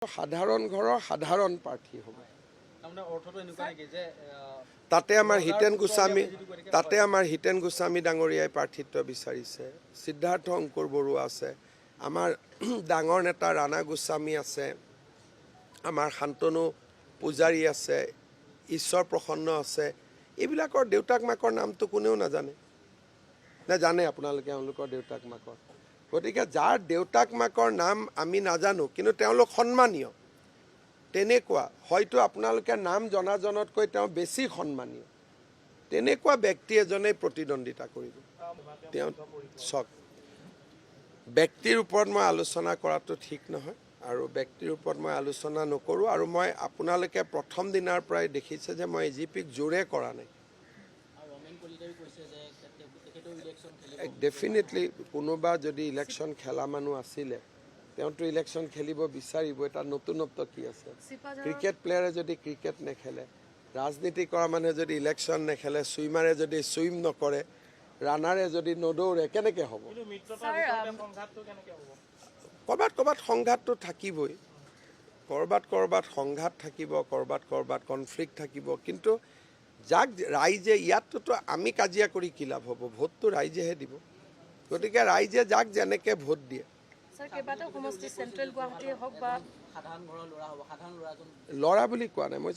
সাধাৰণ ঘৰৰ সাধাৰণ প্ৰাৰ্থী হ'ব। তাতে আমাৰ হিতেন গোস্বামী ডাঙৰীয়াই প্ৰাৰ্থিত্ব বিচাৰিছে, সিদ্ধাৰ্থ অংকুৰ বৰুৱা আছে, আমাৰ ডাঙৰ নেতা ৰাণা গোস্বামী আছে, আমাৰ শান্তনু পূজাৰী আছে, ঈশ্বৰ প্ৰসন্ন আছে। এইবিলাকৰ দেউতাক মাকৰ নামটো কোনেও নাজানে, নে জানে আপোনালোকে এওঁলোকৰ দেউতাক মাকৰ? গতিকে যাৰ দেউতাক মাকৰ নাম আমি নাজানো কিন্তু তেওঁলোক সন্মানীয়, তেনেকুৱা হয়তো আপোনালোকে নাম জনাজনতকৈ তেওঁ বেছি সন্মানীয়, তেনেকুৱা ব্যক্তি এজনেই প্ৰতিদ্বন্দ্বিতা কৰিব। তেওঁ চাওক, ব্যক্তিৰ ওপৰত মই আলোচনা কৰাটো ঠিক নহয় আৰু ব্যক্তিৰ ওপৰত মই আলোচনা নকৰোঁ। আৰু মই আপোনালোকে প্ৰথম দিনাৰ পৰাই দেখিছে যে মই এজিপিক জোৰে কৰা নাই। ডেফিনেটলি কোনোবা যদি ইলেকশ্যন খেলা মানুহ আছিলে তেওঁতো ইলেকশ্যন খেলিব বিচাৰিব। এটা নতুনত্ব কি আছে? ক্ৰিকেট প্লেয়াৰে যদি ক্ৰিকেট নেখেলে, ৰাজনীতি কৰা মানুহে যদি ইলেকশ্যন নেখেলে, ছুইমাৰে যদি ছুইম নকৰে, ৰানাৰে যদি নদৌৰে, কেনেকৈ হ'ব? ক'ৰবাত সংঘাতটো থাকিবই, ক'ৰবাত সংঘাত থাকিব, ক'ৰবাত কনফ্লিক্ট থাকিব। কিন্তু যাক ৰাইজে, ইয়াততো আমি কাজিয়া কৰি কি লাভ হ'ব? ভোটটো ৰাইজেহে দিব। গতিকে ৰাইজে যাক যেনেকৈ ভোট দিয়ে, ল'ৰা বুলি কোৱা নাই মই।